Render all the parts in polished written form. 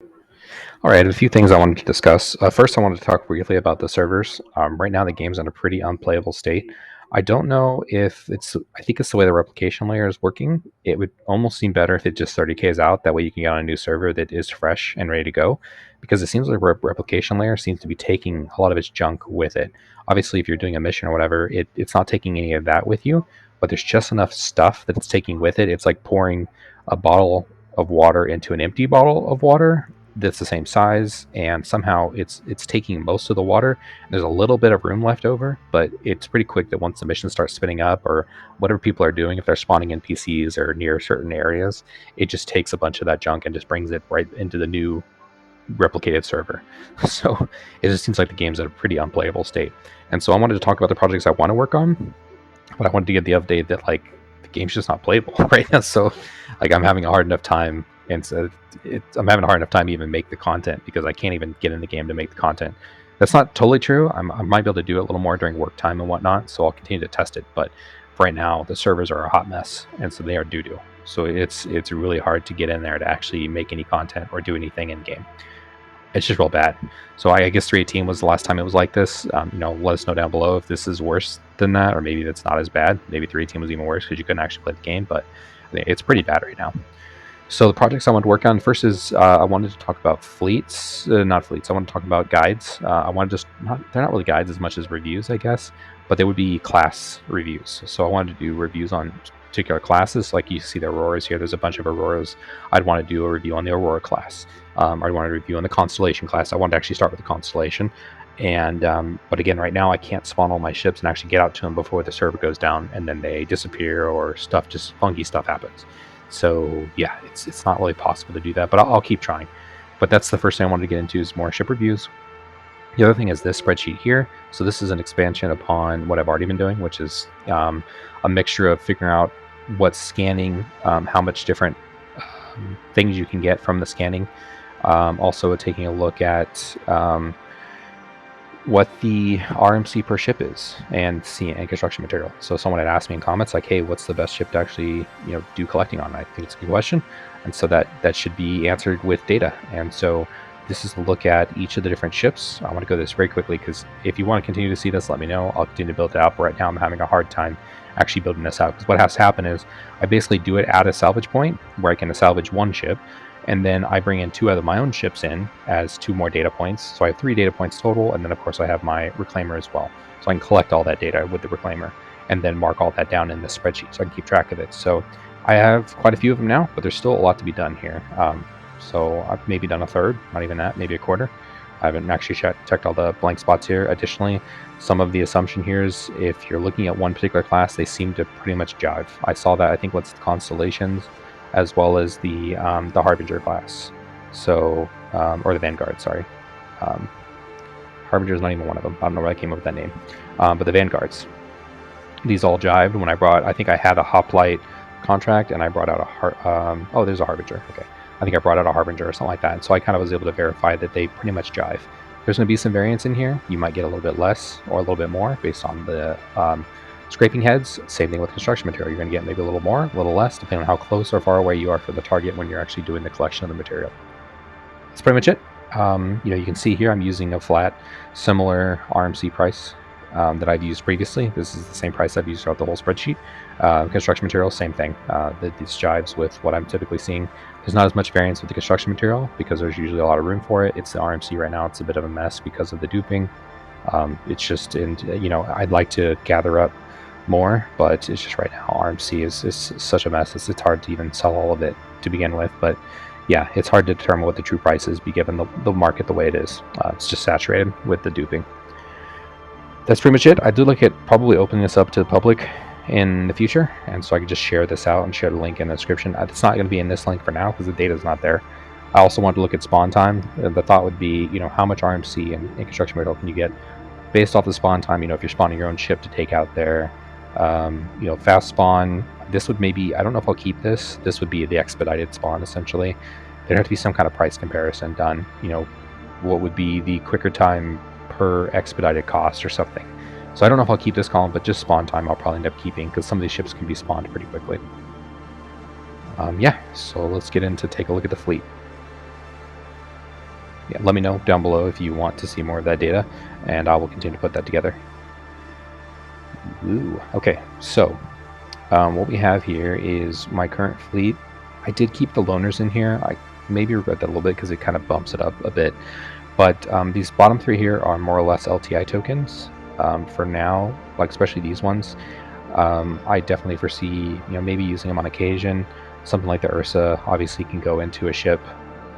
All right, I have a few things I wanted to discuss. First, I wanted to talk briefly about the servers. Right now, the game's in a pretty unplayable state. I don't know if I think it's the way the replication layer is working. It would almost seem better if it just 30Ks out. That way you can get on a new server that is fresh and ready to go. Because it seems like replication layer seems to be taking a lot of its junk with it. Obviously, if you're doing a mission or whatever, it's not taking any of that with you, but there's just enough stuff that it's taking with it. It's like pouring a bottle of water into an empty bottle of water that's the same size, and somehow it's taking most of the water. There's a little bit of room left over, but it's pretty quick that once the mission starts spinning up or whatever people are doing, if they're spawning NPCs or near certain areas, it just takes a bunch of that junk and just brings it right into the new replicated server. So it just seems like the game's at a pretty unplayable state. And so I wanted to talk about the projects I want to work on, but I wanted to get the update that like the game's just not playable right now. So like I'm having a hard enough time, and so I'm having a hard enough time to even make the content because I can't even get in the game to make the content. That's not totally true. I might be able to do it a little more during work time and whatnot, so I'll continue to test it. But for right now, the servers are a hot mess, and so they are doo doo. So it's really hard to get in there to actually make any content or do anything in game. It's just real bad. So I guess 318 was the last time it was like this. Let us know down below if this is worse than that, or maybe it's not as bad. Maybe 318 was even worse because you couldn't actually play the game, but it's pretty bad right now. So the projects I want to work on first is I wanted to talk about fleets, not fleets. I want to talk about guides. I want to they're not really guides as much as reviews, I guess, but they would be class reviews. So I wanted to do reviews on particular classes. Like you see the Auroras here, there's a bunch of Auroras. I'd want to do a review on the Aurora class. I'd want to review on the Constellation class. I wanted to actually start with the Constellation. And but again, right now I can't spawn all my ships and actually get out to them before the server goes down, and then they disappear or just funky stuff happens. So yeah, it's not really possible to do that, but I'll keep trying. But that's the first thing I wanted to get into is more ship reviews. The other thing is this spreadsheet here. So this is an expansion upon what I've already been doing, which is a mixture of figuring out what's scanning, how much different things you can get from the scanning. Also taking a look at what the RMC per ship is and construction material. So someone had asked me in comments like, hey, what's the best ship to actually do collecting on? I think it's a good question, and so that should be answered with data. And so this is a look at each of the different ships. I want to go this very quickly because if you want to continue to see this, let me know. I'll continue to build it out, but right now I'm having a hard time actually building this out because what has to happen is I basically do it at a salvage point where I can salvage one ship, and then I bring in 2 of my own ships in as 2 more data points. So I have 3 data points total, and then of course I have my reclaimer as well. So I can collect all that data with the reclaimer and then mark all that down in the spreadsheet so I can keep track of it. So I have quite a few of them now, but there's still a lot to be done here. So I've maybe done a third, not even that, maybe a quarter. I haven't actually checked all the blank spots here. Additionally, some of the assumption here is if you're looking at one particular class, they seem to pretty much jive. I saw that, I think, what's the Constellations, as well as the Harbinger class. So, or the Vanguard, sorry. Harbinger is not even one of them. I don't know where I came up with that name. But the Vanguards, these all jived when I think I had a Hoplite contract and I brought out oh, there's a Harbinger. Okay. I think I brought out a Harbinger or something like that. And so I kind of was able to verify that they pretty much jive. There's going to be some variance in here. You might get a little bit less or a little bit more based on the scraping heads. Same thing with construction material. You're going to get maybe a little more, a little less, depending on how close or far away you are from the target when you're actually doing the collection of the material. That's pretty much it. You can see here I'm using a flat, similar RMC price that I've used previously. This is the same price I've used throughout the whole spreadsheet. Construction material, same thing. This jives with what I'm typically seeing. There's not as much variance with the construction material because there's usually a lot of room for it. It's the RMC right now. It's a bit of a mess because of the duping. It's just, I'd like to gather up more, but it's just right now RMC is such a mess. It's hard to even sell all of it to begin with. But yeah, it's hard to determine what the true price is, given the market the way it is. It's just saturated with the duping. That's pretty much it. I do look at probably opening this up to the public in the future, and so I can just share this out and share the link in the description. It's not going to be in this link for now because the data is not there. I also want to look at spawn time. The thought would be, how much RMC and construction material can you get based off the spawn time? If you're spawning your own ship to take out their, fast spawn. This would maybe, I don't know if I'll keep this. This would be the expedited spawn essentially. There'd have to be some kind of price comparison done. What would be the quicker time per expedited cost or something. So I don't know if I'll keep this column, but just spawn time I'll probably end up keeping because some of these ships can be spawned pretty quickly. Yeah, so let's get into take a look at the fleet. Yeah, let me know down below if you want to see more of that data, and I will continue to put that together. Ooh, okay, so what we have here is my current fleet. I did keep the loaners in here. I maybe regret that a little bit because it kind of bumps it up a bit. But these bottom three here are more or less LTI tokens for now, like especially these ones. I definitely foresee, maybe using them on occasion. Something like the Ursa obviously can go into a ship.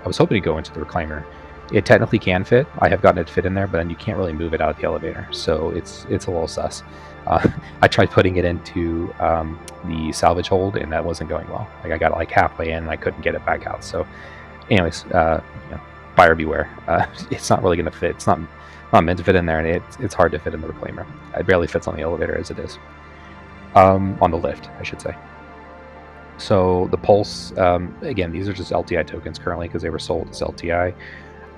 I was hoping to go into the Reclaimer. It technically can fit. I have gotten it to fit in there, but then you can't really move it out of the elevator, so it's a little sus. I tried putting it into the salvage hold, and that wasn't going well. Like I got it like halfway in, and I couldn't get it back out. So, anyways, buyer beware. It's not really going to fit. It's not meant to fit in there, and it's hard to fit in the Reclaimer. It barely fits on the elevator as it is. On the lift, I should say. So the Pulse, again, these are just LTI tokens currently because they were sold as LTI.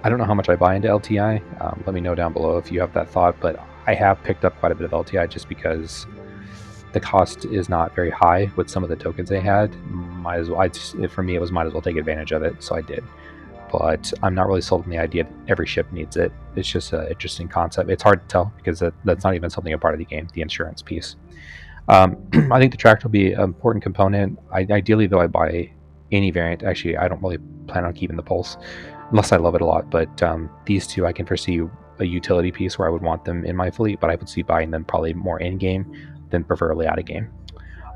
I don't know how much I buy into LTI. Let me know down below if you have that thought, but I have picked up quite a bit of LTI just because the cost is not very high with some of the tokens they had. Might as well, for me, it was might as well take advantage of it, so I did. But I'm not really sold on the idea that every ship needs it. It's just an interesting concept. It's hard to tell because that's not even something a part of the game, the insurance piece. I think the tractor will be an important component. Ideally, though, I buy any variant. Actually, I don't really plan on keeping the Pulse unless I love it a lot. But these two, I can foresee a utility piece where I would want them in my fleet, but I would see buying them probably more in game than preferably out of game.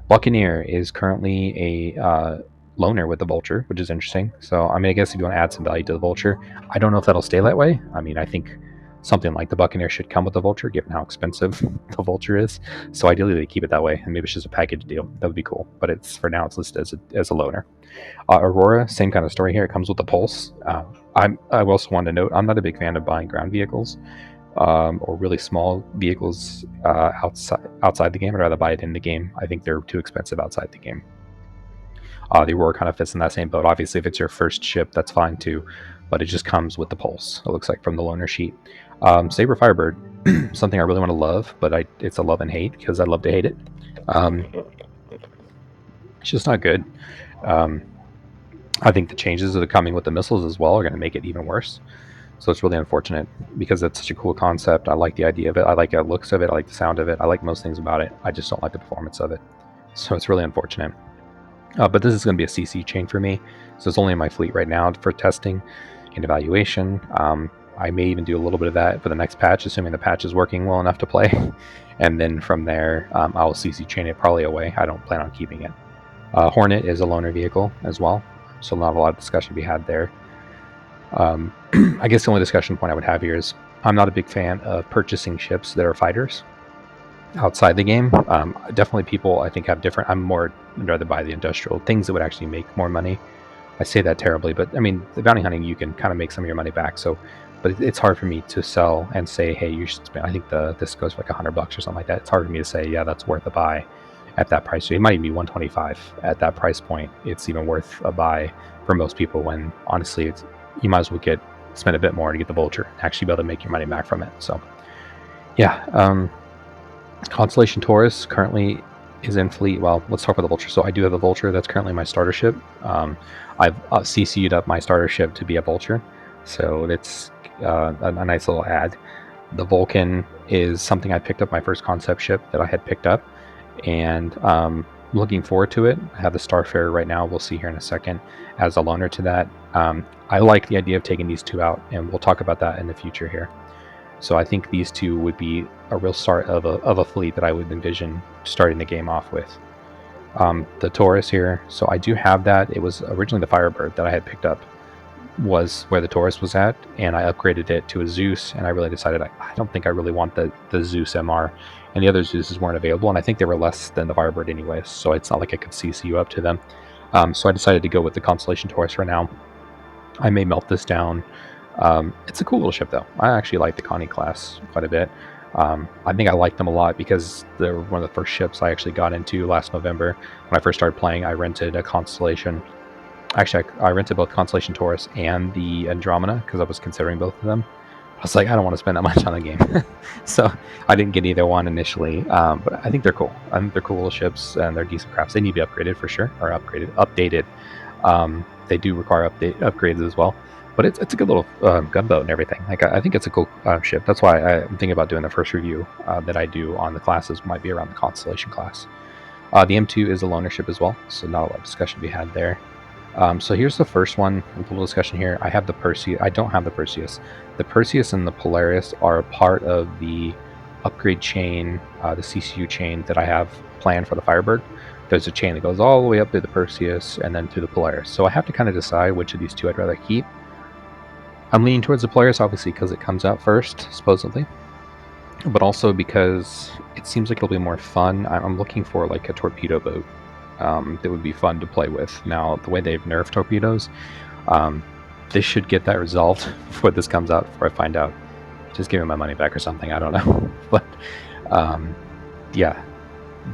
Buccaneer is currently a loner with the Vulture, which is interesting. So, I mean, I guess if you want to add some value to the Vulture, I don't know if that'll stay that way. I mean, I think something like the Buccaneer should come with the Vulture, given how expensive the Vulture is. So, ideally, they keep it that way, and maybe it's just a package deal. That would be cool. But it's for now, it's listed as a loner. Aurora, same kind of story here. It comes with the Pulse. I also want to note I'm not a big fan of buying ground vehicles. Or really small vehicles outside the game. I'd rather buy it in the game. I think they're too expensive outside the game. The Aurora kind of fits in that same boat. Obviously, if it's your first ship, that's fine too, but it just comes with the Pulse. It looks like from the loaner sheet. Saber Firebird, something I really want to love, but it's a love and hate because I love to hate it. It's just not good. I think the changes that are coming with the missiles as well are going to make it even worse. So it's really unfortunate because it's such a cool concept. I like the idea of it. I like the looks of it. I like the sound of it. I like most things about it. I just don't like the performance of it. So it's really unfortunate. But this is going to be a CC chain for me. So it's only in my fleet right now for testing and evaluation. I may even do a little bit of that for the next patch, assuming the patch is working well enough to play. And then from there, I'll CC chain it probably away. I don't plan on keeping it. Hornet is a loaner vehicle as well. So not a lot of discussion to be had there. I guess the only discussion point I would have here is I'm not a big fan of purchasing ships that are fighters outside the game. Definitely people I think have different. I'd rather buy the industrial things that would actually make more money. I say that terribly, but I mean the bounty hunting you can kind of make some of your money back. So, but it's hard for me to sell and say, hey, you should spend. I think this goes for like $100 or something like that. It's hard for me to say, yeah, that's worth a buy at that price. So it might even be 125 at that price point. It's even worth a buy for most people when honestly you might as well spend a bit more to get the Vulture and actually be able to make your money back from it. So yeah, Constellation Taurus currently is in fleet. Well, let's talk about the Vulture. So I do have a Vulture. That's currently my starter ship. I've CC'd up my starter ship to be a Vulture. So it's a nice little add. The Vulcan is something I picked up, my first concept ship that I had picked up. And looking forward to it. I have the Starfarer right now. We'll see here in a second as a loaner to that. I like the idea of taking these two out, and we'll talk about that in the future here. So I think these two would be a real start of a fleet that I would envision starting the game off with. The Taurus here, so I do have that. It was originally the Firebird that I had picked up was where the Taurus was at, and I upgraded it to a Zeus, and I really decided I don't think I really want the Zeus MR, and the other Zeuses weren't available, and I think they were less than the Firebird anyway, so it's not like I could CC you up to them. So I decided to go with the Constellation Taurus for now. I may melt this down. It's a cool little ship, though. I actually like the Connie class quite a bit. I think I like them a lot because they're one of the first ships I actually got into last November. When I first started playing, I rented a Constellation. Actually, I rented both Constellation Taurus and the Andromeda because I was considering both of them. I was like, I don't want to spend that much on the game. So I didn't get either one initially, but I think they're cool. I think they're cool little ships and they're decent crafts. They need to be upgraded for sure, or updated. They do require upgrades as well. but it's a good little gunboat and everything. Like I think it's a cool ship. That's why I'm thinking about doing the first review that I do on the classes might be around the Constellation class. The M2 is a loaner ship as well, so not a lot of discussion to be had there. So here's the first one. A little discussion here. I have the Perseus. I don't have the Perseus. The Perseus and the Polaris are a part of the upgrade chain, the CCU chain that I have planned for the Firebird. There's a chain that goes all the way up to the Perseus and then to the Polaris. So I have to kind of decide which of these two I'd rather keep. I'm leaning towards the Polaris, obviously, because it comes out first, supposedly, but also because it seems like it'll be more fun. I'm looking for like a torpedo boat that would be fun to play with. Now, the way they've nerfed torpedoes, this should get that resolved before this comes out, before I find out. Just give me my money back or something, I don't know. But yeah,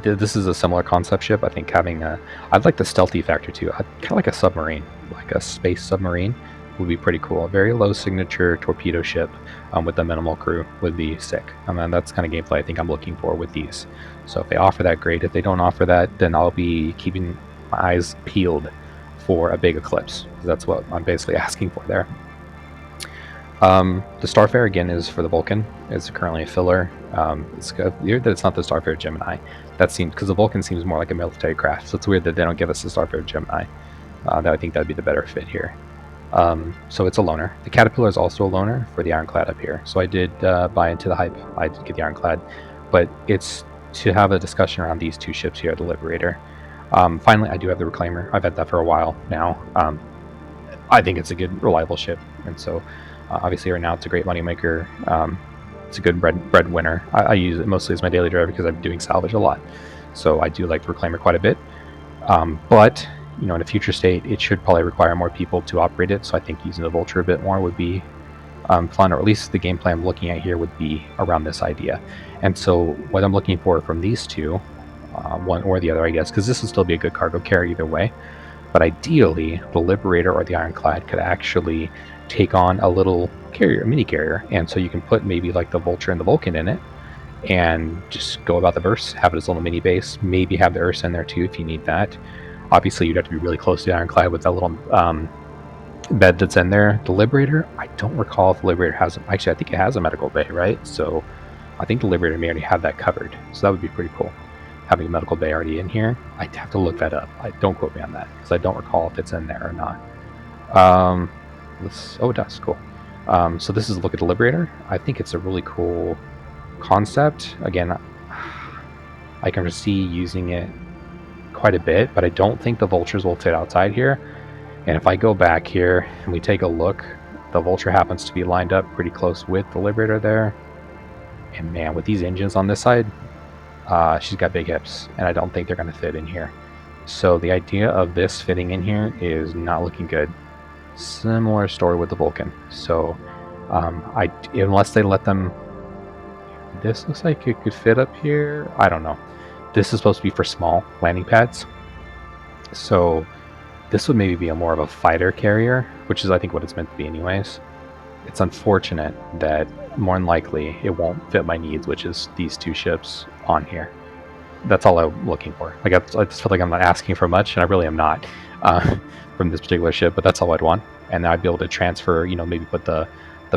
this is a similar concept ship. I think having I'd like the stealthy factor too. I'd kind of like a submarine, like a space submarine would be pretty cool. A very low signature torpedo ship with a minimal crew would be sick. And then that's kind of gameplay I think I'm looking for with these. So if they offer that, great. If they don't offer that, then I'll be keeping my eyes peeled for a big eclipse. That's what I'm basically asking for there. The Starfarer again is for the Vulcan. It's currently a filler. It's weird that it's not the Starfarer Gemini. That seems because the Vulcan seems more like a military craft, so it's weird that they don't give us the Starfarer Gemini. I think that'd be the better fit here. So it's a loaner. The Caterpillar is also a loaner for the Ironclad up here. So I did buy into the hype. I did get the Ironclad, but it's to have a discussion around these two ships here, the Liberator. Finally, I do have the Reclaimer. I've had that for a while now. I think it's a good, reliable ship, and so obviously right now it's a great moneymaker. It's a good breadwinner. I use it mostly as my daily driver because I'm doing salvage a lot, so I do like the Reclaimer quite a bit. But in a future state, it should probably require more people to operate it. So I think using the Vulture a bit more would be fun, or at least the gameplay I'm looking at here would be around this idea. And so what I'm looking for from these two, one or the other, I guess, because this would still be a good cargo carrier either way. But ideally, the Liberator or the Ironclad could actually take on a little carrier, a mini carrier, and so you can put maybe like the Vulture and the Vulcan in it, and just go about the bursts, have it as a little mini base, maybe have the Ursa in there too if you need that. Obviously, you'd have to be really close to the Ironclad with that little bed that's in there. The Liberator, I don't recall if the Liberator has, actually I think it has a medical bay, right? So I think the Liberator may already have that covered, so that would be pretty cool. Having a medical bay already in here, I'd have to look that up. Don't quote me on that because I don't recall if it's in there or not. Oh, it does. Cool. So this is a look at the Liberator. I think it's a really cool concept. Again, I can foresee using it quite a bit, but I don't think the Vultures will fit outside here. And if I go back here and we take a look, the Vulture happens to be lined up pretty close with the Liberator there. And man, with these engines on this side, she's got big hips, and I don't think they're going to fit in here. So the idea of this fitting in here is not looking good. Similar story with the Vulcan. So unless they let them, this looks like it could fit up here. I don't know. This is supposed to be for small landing pads. So this would maybe be more of a fighter carrier, which is I think what it's meant to be anyways. It's unfortunate that more than likely it won't fit my needs, which is these two ships on here. That's all I'm looking for. Like I just feel like I'm not asking for much, and I really am not from this particular ship, but that's all I'd want. And then I'd be able to transfer, maybe put the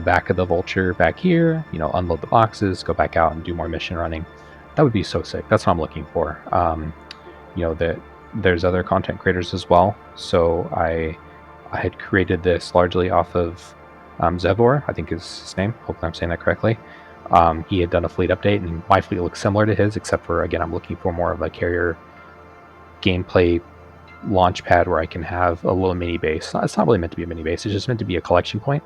back of the Vulture back here, unload the boxes, go back out and do more mission running. That would be so sick. That's what I'm looking for. That there's other content creators as well. So I had created this largely off of Zevor, I think is his name. Hopefully I'm saying that correctly. He had done a fleet update, and my fleet looks similar to his, except for, again, I'm looking for more of a carrier gameplay launch pad where I can have a little mini base. It's not really meant to be a mini base. It's just meant to be a collection point.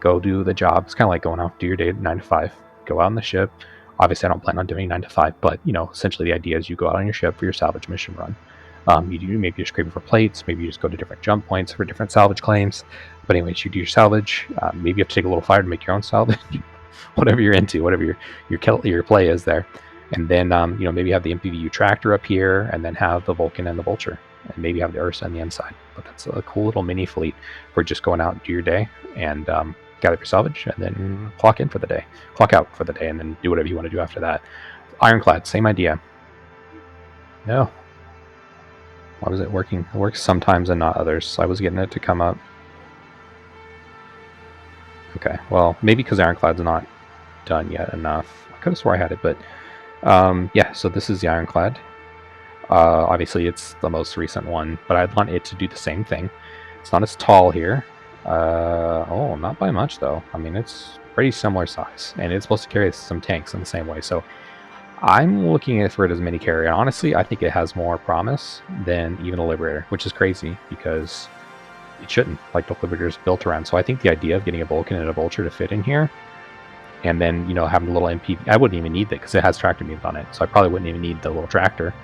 Go do the job. It's kind of like going out, do your day 9 to 5. Go out on the ship. Obviously, I don't plan on doing 9 to 5, but, essentially the idea is you go out on your ship for your salvage mission run. You do maybe you're scraping for plates. Maybe you just go to different jump points for different salvage claims. But anyways, you do your salvage. Maybe you have to take a little fire to make your own salvage. Whatever you're into, whatever your play is there. And then maybe have the MPVU tractor up here, and then have the Vulcan and the Vulture, and maybe have the Ursa on the inside. But that's a cool little mini fleet for just going out and do your day and gather your salvage, and then clock out for the day, and then do whatever you want to do after that. Ironclad, same idea. No. Why was it working? It works sometimes and not others. I was getting it to come up. Okay, well, maybe because Ironclad's not done yet enough. I could have swore I had it, but yeah, so this is the Ironclad. Obviously, it's the most recent one, but I'd want it to do the same thing. It's not as tall here. Oh, not by much, though. I mean, it's pretty similar size, and it's supposed to carry some tanks in the same way. So I'm looking at for it as a mini carrier. And honestly, I think it has more promise than even a Liberator, which is crazy because it shouldn't. Like, the Liberator is built around. So I think the idea of getting a Vulcan and a Vulture to fit in here, and then, having a little MP, I wouldn't even need that because it has tractor beams on it. So I probably wouldn't even need the little tractor.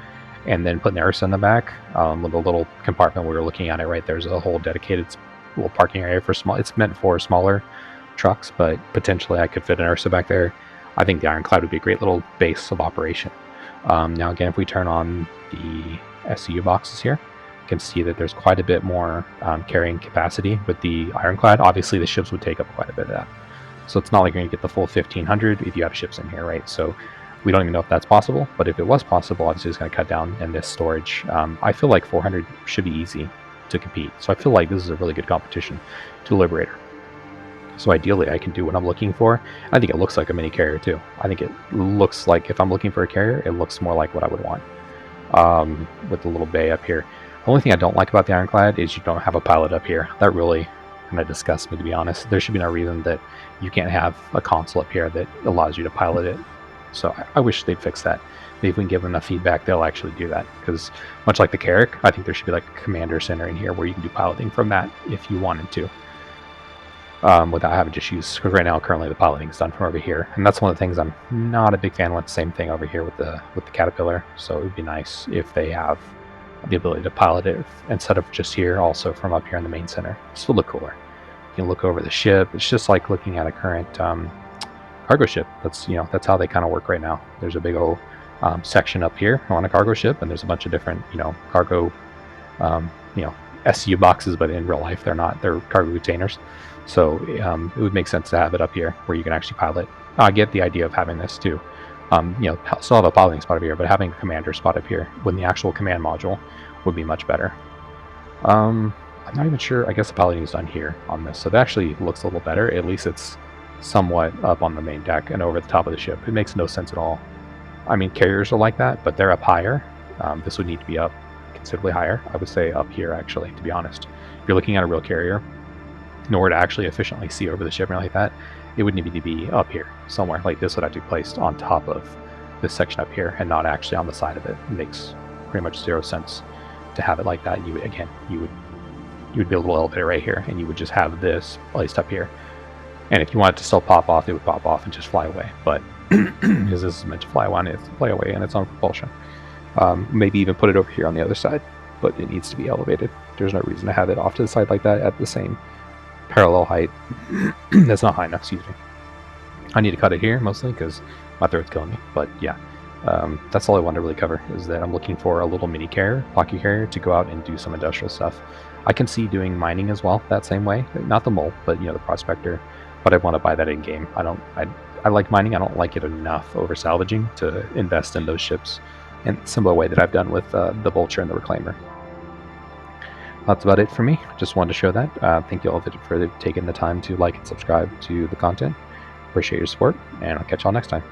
And then putting the Ursa in the back, with a little compartment we were looking at it right there's a whole dedicated little parking area for small. It's meant for smaller trucks, but potentially I could fit an Ursa back there. I think the Ironclad would be a great little base of operation. Now again, if we turn on the SCU boxes here, you can see that there's quite a bit more carrying capacity with the Ironclad. Obviously, the ships would take up quite a bit of that. So it's not like you're going to get the full 1,500 if you have ships in here, right? So we don't even know if that's possible, but if it was possible, obviously it's going to cut down in this storage. I feel like 400 should be easy to compete. So I feel like this is a really good competition to Liberator. So ideally, I can do what I'm looking for. I think it looks like a mini carrier too. I think it looks like, if I'm looking for a carrier, it looks more like what I would want, with the little bay up here. The only thing I don't like about the Ironclad is you don't have a pilot up here. That really kind of disgusts me, to be honest. There should be no reason that you can't have a console up here that allows you to pilot it. So I wish they'd fix that. Maybe if we can give them enough feedback, they'll actually do that. Because much like the Carrack, I think there should be like a commander center in here where you can do piloting from that if you wanted to, without having to just use. Because right now, currently, the piloting is done from over here, and that's one of the things I'm not a big fan with. Same thing over here with the Caterpillar. So it would be nice if they have the ability to pilot it instead of just here, also from up here in the main center. This would look cooler. You can look over the ship. It's just like looking at a current cargo ship. That's how they kind of work right now. There's a big old section up here on a cargo ship, and there's a bunch of different cargo SCU boxes, but in real life they're not. They're cargo containers. So it would make sense to have it up here where you can actually pilot. I get the idea of having this too. Still have a piloting spot up here, but having a commander spot up here when the actual command module would be much better. I'm not even sure. I guess the piloting is done here on this, so that actually looks a little better. At least it's somewhat up on the main deck and over the top of the ship. It makes no sense at all. I mean, carriers are like that, but they're up higher. This would need to be up considerably higher. I would say up here, actually, to be honest. If you're looking at a real carrier, in order to actually efficiently see over the ship and like that, it would need to be up here somewhere. Like this would have to be placed on top of this section up here and not actually on the side of it. It makes pretty much zero sense to have it like that. You would be a little elevator right here, and you would just have this placed up here. And if you want it to still pop off, it would pop off and just fly away. But because this is meant to fly away, and its own propulsion. Maybe even put it over here on the other side, but it needs to be elevated. There's no reason to have it off to the side like that at the same parallel height. That's not high enough, excuse me. I need to cut it here mostly because my throat's killing me. But yeah, that's all I wanted to really cover, is that I'm looking for a little mini carrier, pocket carrier, to go out and do some industrial stuff. I can see doing mining as well that same way. Not the mole, but the prospector. But I want to buy that in game. I like mining. I don't like it enough over salvaging to invest in those ships in a similar way that I've done with the Vulture and the Reclaimer. That's about it for me. Just wanted to show that. Thank you all for taking the time to like and subscribe to the content. Appreciate your support, and I'll catch y'all next time.